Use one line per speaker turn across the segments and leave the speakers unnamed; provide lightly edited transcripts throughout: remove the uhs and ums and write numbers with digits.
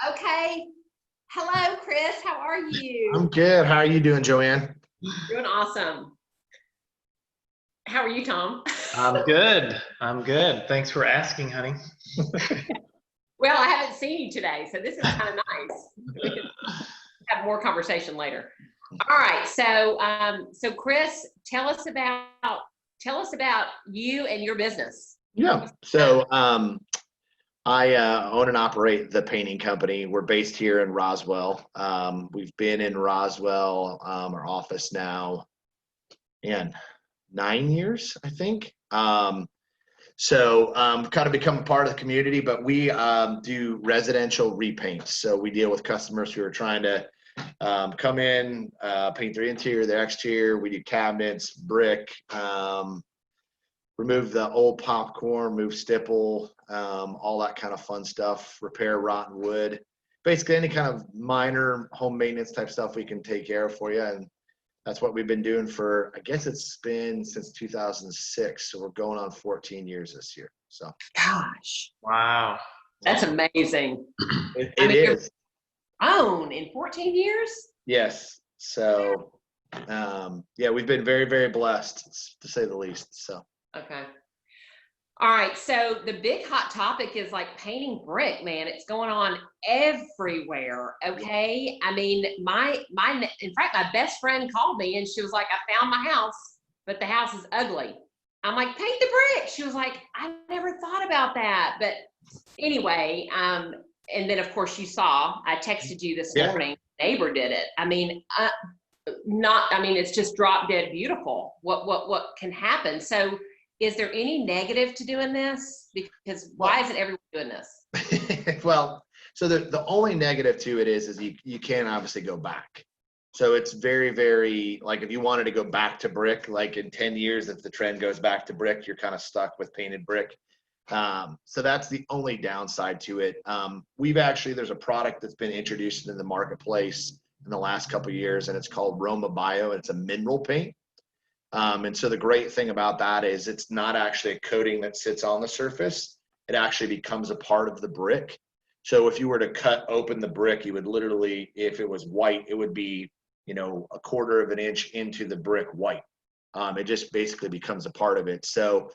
Okay. Hello, Chris. How are you?
I'm good. How are you doing, Joanne?
Doing awesome. How are you, Tom?
I'm good. I'm good. Thanks for asking, honey.
Well, I haven't seen you today, so this is kind of nice. We can have more conversation later. All right. So Chris, tell us about you and your business.
Yeah. So I own and operate the painting company. We're based here in Roswell. We've been in Roswell, our office now, and 9 years, I think. So kind of become a part of the community, but we do residential repaints. So we deal with customers who are trying to come in, paint their interior, their exterior. We do cabinets, brick, remove the old popcorn, move stipple, all that kind of fun stuff, repair rotten wood. Basically any kind of minor home maintenance type stuff we can take care of for you. And that's what we've been doing for, I guess it's been since 2006. So we're going on 14 years this year. So.
Gosh.
Wow.
That's amazing.
It is.
Own in 14 years?
Yes. So, yeah, we've been very, very blessed, to say the least. So.
Okay. All right. So the big hot topic is like painting brick, man. It's going on everywhere. Okay. I mean, in fact, my best friend called me and she was like, I found my house, but the house is ugly. I'm like, paint the brick. She was like, I never thought about that. But anyway, and then of course you saw, I texted you this morning, neighbor did it. I mean, it's just drop dead beautiful. What can happen? So is there any negative to doing this? Because why isn't everyone doing this?
Well, so the only negative to it is you can't obviously go back. So it's very, very, like if you wanted to go back to brick, like in 10 years, if the trend goes back to brick, you're kind of stuck with painted brick. So that's the only downside to it. There's a product that's been introduced into the marketplace in the last couple of years, and it's called Roma Bio. It's a mineral paint. And so the great thing about that is it's not actually a coating that sits on the surface. It actually becomes a part of the brick. So if you were to cut open the brick, you would literally, if it was white, it would be, a quarter of an inch into the brick white. It just basically becomes a part of it. So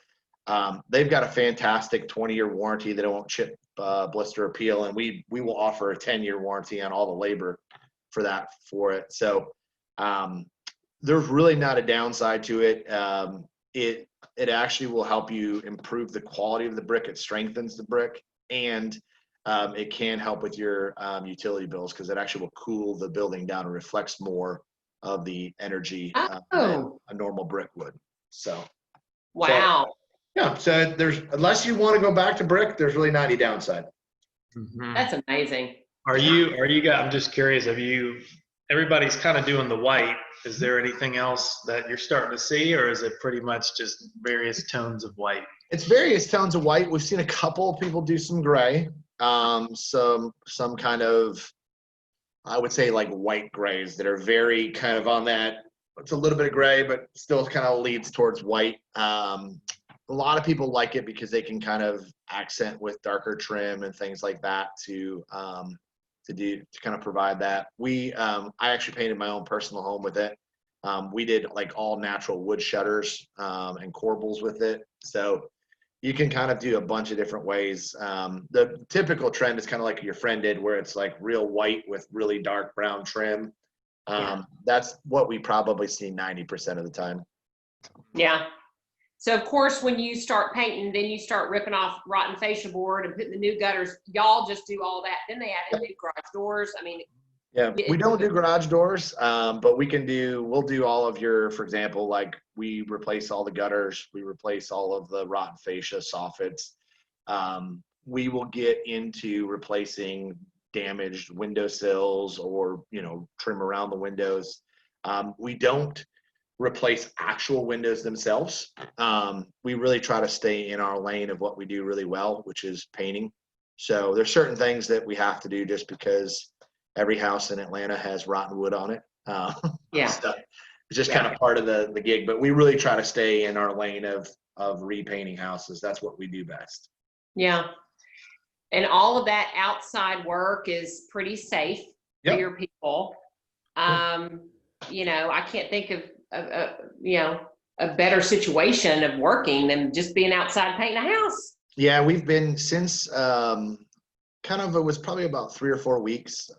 they've got a fantastic 20-year warranty that it won't chip, blister, or peel. And we will offer a 10-year warranty on all the labor for it. So there's really not a downside to it. It actually will help you improve the quality of the brick. It strengthens the brick, and it can help with your utility bills because it actually will cool the building down and reflects more of the energy than a normal brick would. So.
Wow.
So there's, unless you want to go back to brick, there's really not any downside.
Mm-hmm.
That's amazing.
Are you guys, I'm just curious, everybody's kind of doing the white. Is there anything else that you're starting to see, or is it pretty much just various tones of white?
It's various tones of white. We've seen a couple of people do some gray, some kind of, I would say like white grays that are very kind of on that. It's a little bit of gray, but still kind of leads towards white. A lot of people like it because they can kind of accent with darker trim and things like that to kind of provide that. I actually painted my own personal home with it. We did like all natural wood shutters and corbels with it. So you can kind of do a bunch of different ways. The typical trend is kind of like your friend did, where it's like real white with really dark brown trim. That's what we probably see 90% of the time.
Yeah. So of course, when you start painting, then you start ripping off rotten fascia board and putting the new gutters. Y'all just do all that. Then they add in new garage doors. I mean,
yeah, we don't do garage doors, but we'll do all of your, for example, like we replace all the gutters, we replace all of the rotten fascia soffits. We will get into replacing damaged windowsills or, trim around the windows. We don't replace actual windows themselves. We really try to stay in our lane of what we do really well, which is painting. So there's certain things that we have to do just because every house in Atlanta has rotten wood on it. So it's just kind of part of the gig, but we really try to stay in our lane of repainting houses. That's what we do best.
Yeah. And all of that outside work is pretty safe for
Yep.
your people. You know, I can't think of you know, a better situation of working than just being outside painting a house.
Yeah, we've been since kind of, it was probably about 3 or 4 weeks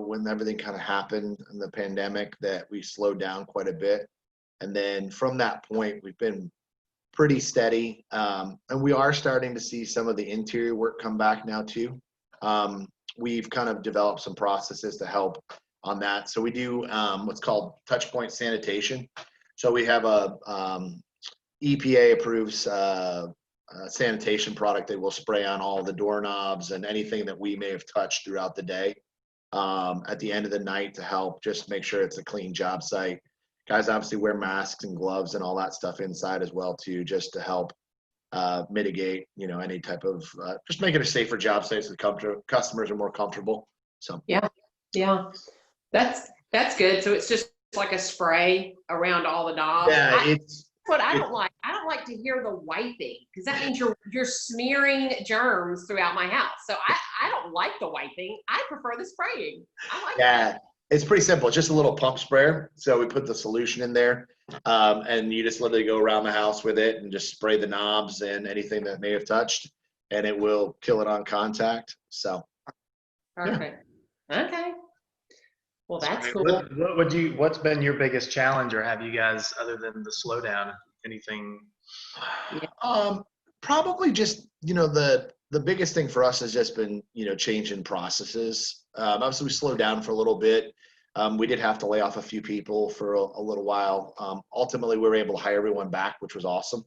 when everything kind of happened in the pandemic that we slowed down quite a bit. And then from that point, we've been pretty steady. And we are starting to see some of the interior work come back now too. We've kind of developed some processes to help on that. So we do what's called touch point sanitation. So we have a EPA approves sanitation product that will spray on all the doorknobs and anything that we may have touched throughout the day at the end of the night to help just make sure it's a clean job site. Guys obviously wear masks and gloves and all that stuff inside as well too, just to help mitigate, you know, any type of just make it a safer job site so the customers are more comfortable. So
yeah, that's good. So it's just like a spray around all the knobs.
yeah,
What I don't like. I don't like to hear the wiping because that means you're smearing germs throughout my house. So I don't like the wiping. I prefer the spraying. I like that.
It's pretty simple. It's just a little pump sprayer. So we put the solution in there, and you just literally go around the house with it and just spray the knobs and anything that may have touched, and it will kill it on contact. So
Perfect. Yeah. Okay. Well, that's cool.
What's been your biggest challenge, or have you guys, other than the slowdown, anything?
Probably just, you know, the biggest thing for us has just been, you know, changing processes. Obviously we slowed down for a little bit. We did have to lay off a few people for a little while. Ultimately we were able to hire everyone back, which was awesome.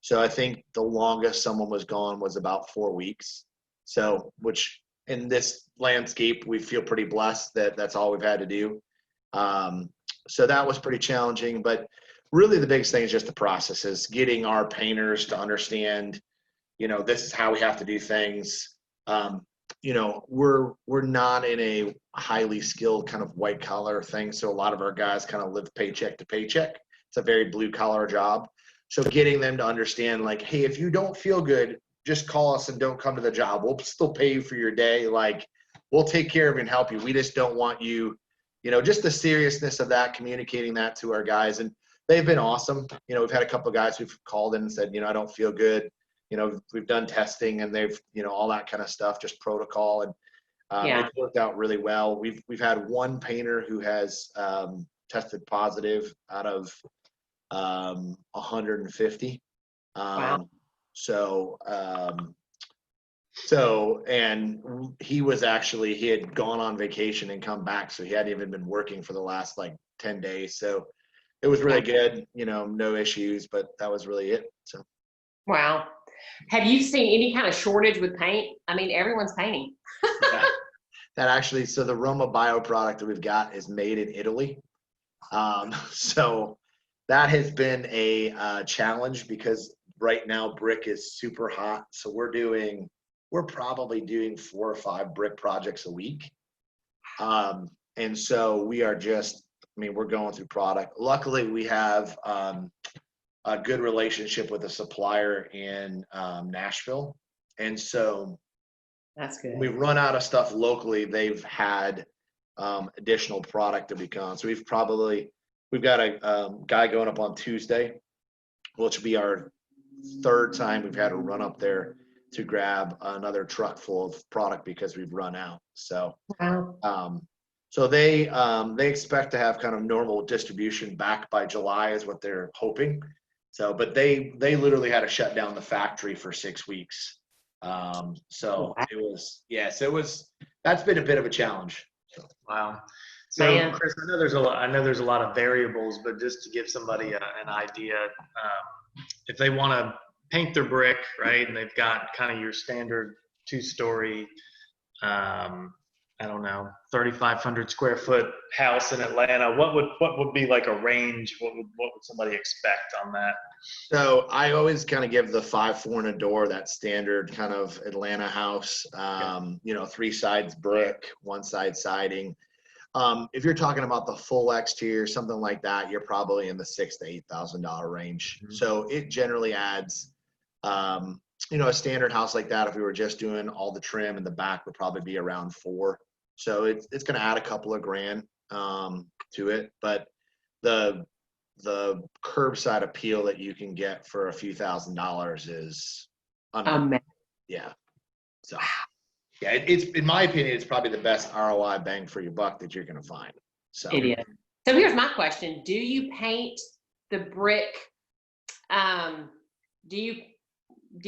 So I think the longest someone was gone was about 4 weeks. So, which in this landscape, we feel pretty blessed that that's all we've had to do. So that was pretty challenging, but really the biggest thing is just the processes, getting our painters to understand, you know, this is how we have to do things. You know, we're not in a highly skilled kind of white collar thing. So a lot of our guys kind of live paycheck to paycheck. It's a very blue collar job. So getting them to understand, like, hey, if you don't feel good, just call us and don't come to the job. We'll still pay you for your day. Like, we'll take care of you and help you. We just don't want you, you know, just the seriousness of that, communicating that to our guys. And they've been awesome. You know, we've had a couple of guys who've called in and said, you know, I don't feel good. You know, we've done testing and they've, you know, all that kind of stuff, just protocol. And it's worked out really well. We've had one painter who has tested positive out of 150.
Wow.
And he had gone on vacation and come back. So he hadn't even been working for the last like 10 days. So it was really good, you know, no issues, but that was really it. So.
Wow. Have you seen any kind of shortage with paint? I mean, everyone's painting.
Yeah. That actually, so the Roma Bio product that we've got is made in Italy. So that has been a challenge because right now brick is super hot. So we're probably doing 4 or 5 brick projects a week. And so we are just, I mean, we're going through product. Luckily we have a good relationship with a supplier in Nashville. And so
that's good.
We've run out of stuff locally. They've had additional product to become. So we've got a guy going up on Tuesday, which will be our 3rd time we've had to run up there to grab another truck full of product because we've run out. So, so they expect to have kind of normal distribution back by July is what they're hoping. So, but they literally had to shut down the factory for 6 weeks. That's been a bit of a challenge. So.
Wow. So Chris, I know there's a lot of variables, but just to give somebody an idea, if they want to paint their brick, right, and they've got kind of your standard 2-story, I don't know, 3,500 square foot house in Atlanta, what would be like a range? What would somebody expect on that?
So I always kind of give the 5-4 and a door, that standard kind of Atlanta house, you know, 3 sides brick, 1 side siding. If you're talking about the full exterior, something like that, you're probably in the $6,000 to $8,000 range. Mm-hmm. So it generally adds a standard house like that, if we were just doing all the trim in the back, would probably be around 4. So it's going to add a couple of grand to it, but the curbside appeal that you can get for a few $1,000s is yeah. So yeah, it's in my opinion, it's probably the best ROI bang for your buck that you're going to find. So
it is. So here's my question: do you paint the brick? Do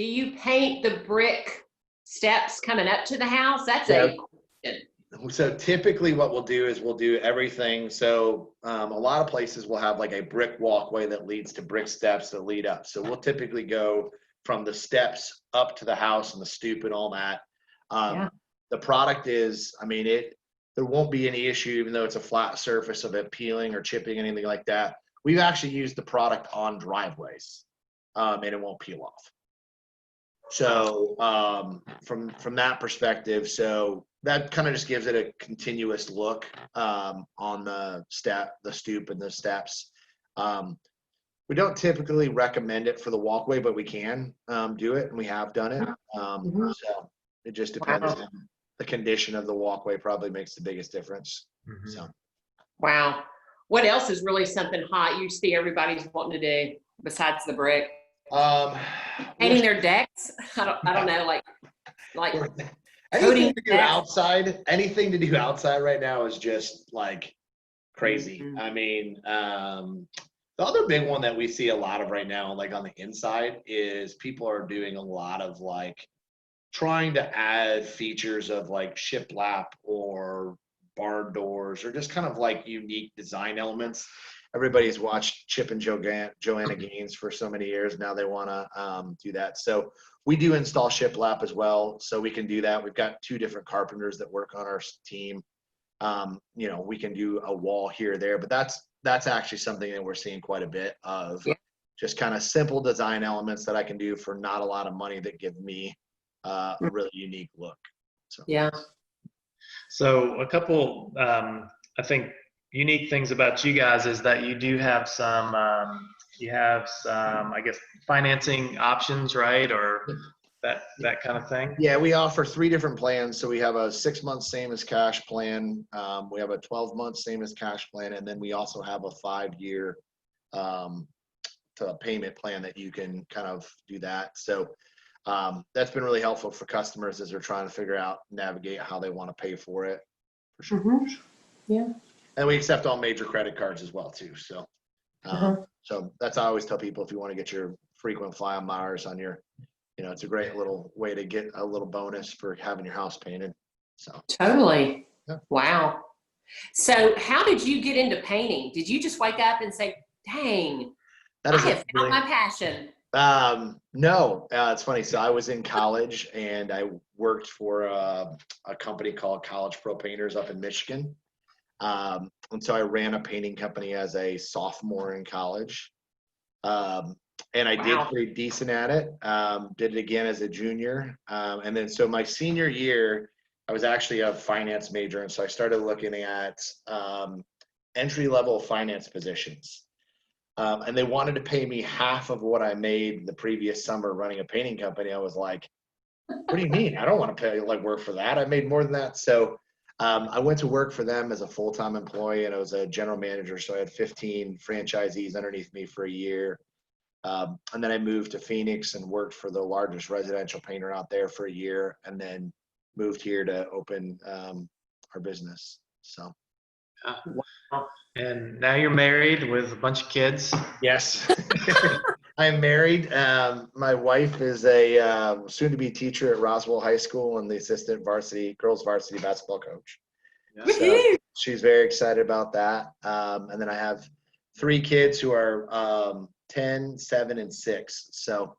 you paint the brick steps coming up to the house? That's a question.
So typically what we'll do is we'll do everything. So a lot of places will have like a brick walkway that leads to brick steps that lead up. So we'll typically go from the steps up to the house and the stoop and all that. The product is, I mean, there won't be any issue, even though it's a flat surface of it peeling or chipping, anything like that. We've actually used the product on driveways and it won't peel off. So from that perspective, so that kind of just gives it a continuous look on the stoop and the steps. We don't typically recommend it for the walkway, but we can do it, and we have done it. So it just depends.
Wow.
The condition of the walkway probably makes the biggest difference. So
wow. What else is really something hot you see everybody's wanting to do besides the brick? Painting their decks. I don't know, like
anything to do outside. Anything to do outside right now is just like crazy. I mean, the other big one that we see a lot of right now, like on the inside, is people are doing a lot of like trying to add features of like shiplap or barn doors or just kind of like unique design elements. Everybody's watched Chip and Joanna Gaines for so many years. Now they want to do that. So we do install shiplap as well. So we can do that. We've got 2 different carpenters that work on our team. We can do a wall here or there, but that's actually something that we're seeing quite a bit of. Just kind of simple design elements that I can do for not a lot of money that give me a really unique look. So.
Yeah.
So a couple, I think, unique things about you guys is that you do have some, I guess, financing options, right? Or that kind of thing.
Yeah, we offer 3 different plans. So we have a 6-month same as cash plan. We have a 12-month same as cash plan, and then we also have a 5-year payment plan that you can kind of do that. So that's been really helpful for customers as they're trying to figure out, navigate how they want to pay for it. For sure.
Yeah.
And we accept all major credit cards as well too. So, so that's I always tell people, if you want to get your frequent flyer miles on your, it's a great little way to get a little bonus for having your house painted. So
totally. Yeah. Wow. So how did you get into painting? Did you just wake up and say, dang, I have found my passion?
No, it's funny. So I was in college and I worked for a company called College Pro Painters up in Michigan. And so I ran a painting company as a sophomore in college. And I did pretty decent at it. Did it again as a junior. And then so my senior year, I was actually a finance major. And so I started looking at entry-level finance positions. And they wanted to pay me half of what I made the previous summer running a painting company. I was like, what do you mean? I don't want to pay work for that. I made more than that. So I went to work for them as a full-time employee, and I was a general manager. So I had 15 franchisees underneath me for a year. And then I moved to Phoenix and worked for the largest residential painter out there for a year, and then moved here to open our business. So.
Wow. And now you're married with a bunch of kids.
Yes. I'm married. My wife is a soon-to-be teacher at Roswell High School and the assistant girls varsity basketball coach. Yeah. So she's very excited about that. And then I have 3 kids who are 10, 7, and 6. So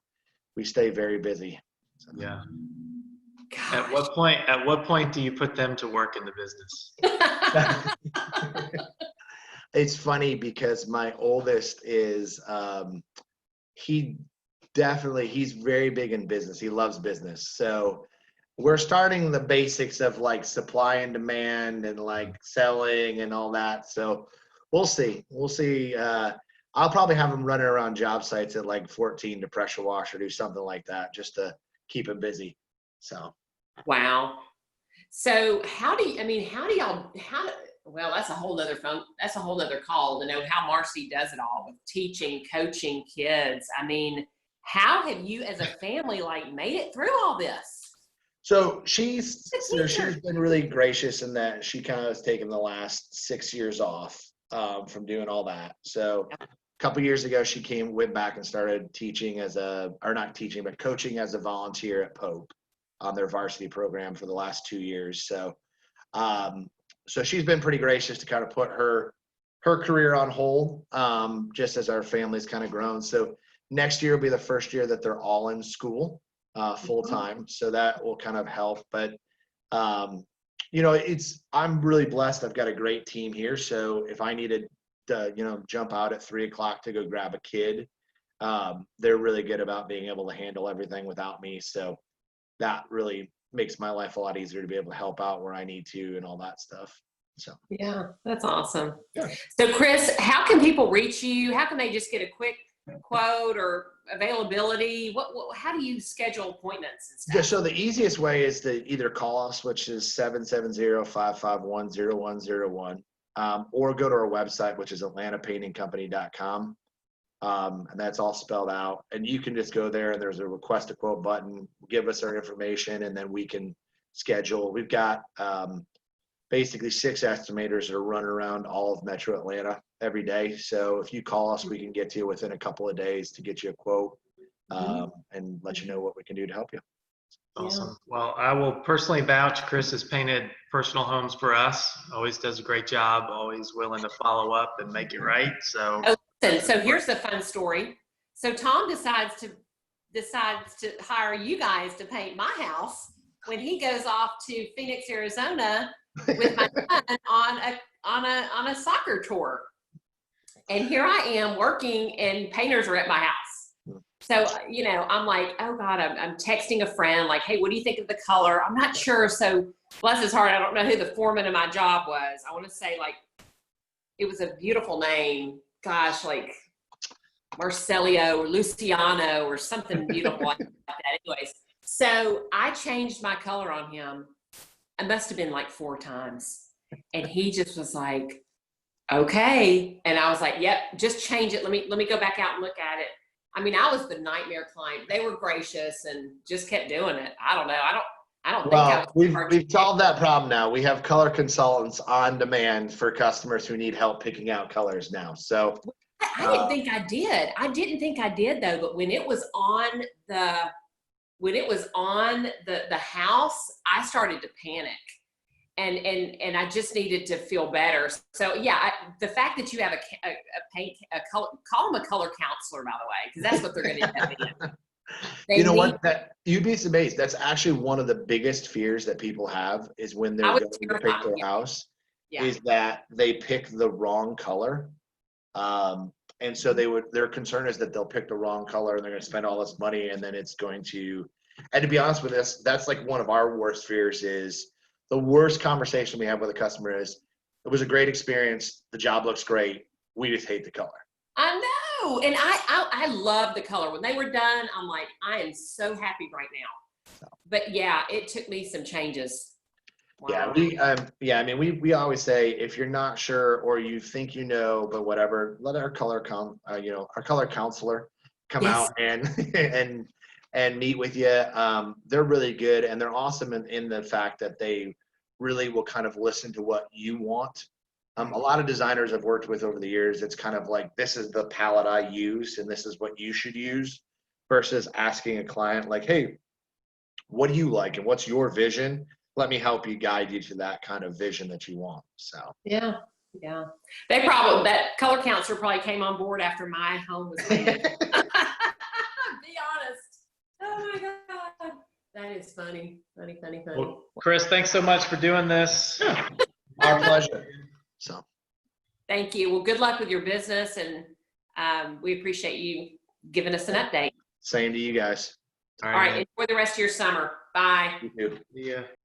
we stay very busy. So.
Yeah. Gosh. At what point do you put them to work in the business?
It's funny because my oldest is he's very big in business. He loves business. So we're starting the basics of like supply and demand and like selling and all that. So we'll see. I'll probably have him running around job sites at like 14 to pressure wash or do something like that, just to keep him busy. So.
Wow. So well, that's a whole nother call to know how Marcy does it all with teaching, coaching kids. I mean, how have you as a family like made it through all this?
So she's been really gracious in that she kind of has taken the last 6 years off from doing all that. So a couple years ago, she went back and started teaching coaching as a volunteer at Pope on their varsity program for the last 2 years. So, so she's been pretty gracious to kind of put her career on hold, just as our family's kind of grown. So next year will be the first year that they're all in school. Full time, so that will kind of help. But I'm really blessed. I've got a great team here. So if I needed to, jump out at 3 o'clock to go grab a kid, they're really good about being able to handle everything without me. So that really makes my life a lot easier to be able to help out where I need to and all that stuff. So
yeah, that's awesome.
Yeah.
So Chris, how can people reach you? How can they just get a quick quote or availability? How do you schedule appointments and stuff?
Yeah, so the easiest way is to either call us, which is 770-551-0101, or go to our website, which is atlantapaintingcompany.com. And that's all spelled out. And you can just go there and there's a request a quote button, give us our information, and then we can schedule. We've got basically 6 estimators that are running around all of Metro Atlanta every day. So if you call us, we can get to you within a couple of days to get you a quote and let you know what we can do to help you.
Awesome. Yeah. Well, I will personally vouch. Chris has painted personal homes for us. Always does a great job. Always willing to follow up and make it right. So.
So here's the fun story. So Tom decides to hire you guys to paint my house when he goes off to Phoenix, Arizona with my son on a soccer tour. And here I am working and painters are at my house. So, I'm like, oh God, I'm texting a friend like, hey, what do you think of the color? I'm not sure. So bless his heart, I don't know who the foreman of my job was. I want to say like, it was a beautiful name. Gosh, like Marcelio or Luciano or something beautiful like that. Anyways, so I changed my color on him. It must have been like 4 times. And he just was like, okay. And I was like, yep, just change it. Let me go back out and look at it. I mean, I was the nightmare client. They were gracious and just kept doing it. I don't know. I don't think
we've solved that problem now. We have color consultants on demand for customers who need help picking out colors now. So
I didn't think I did. I didn't think I did though, but when it was on the house, I started to panic. And I just needed to feel better. So yeah, the fact that you have call them a color counselor, by the way, because that's what they're going to end up being.
You know what? You'd be amazed. That's actually one of the biggest fears that people have is when they're going to pick their house, is that they pick the wrong color. And so their concern is that they'll pick the wrong color and they're going to spend all this money and then it's going to. And to be honest with us, that's like one of our worst fears is. The worst conversation we have with a customer is, it was a great experience. The job looks great. We just hate the color.
I know. And I love the color. When they were done, I'm like, I am so happy right now. But yeah, it took me some changes.
Wow. Yeah, we always say, if you're not sure or you think but whatever, let our color counselor come out and meet with you. They're really good and they're awesome in the fact that they really will kind of listen to what you want. A lot of designers I've worked with over the years, it's kind of like, this is the palette I use and this is what you should use, versus asking a client like, hey, what do you like and what's your vision? Let me help you, guide you to that kind of vision that you want. So
yeah. That color counselor probably came on board after my home was painted. Be honest. Oh my God. That is funny.
Well, Chris, thanks so much for doing this.
Our pleasure. So
thank you. Well, good luck with your business and we appreciate you giving us an update.
Same to you guys.
All right. Enjoy the rest of your summer. Bye.
You too.
Yeah.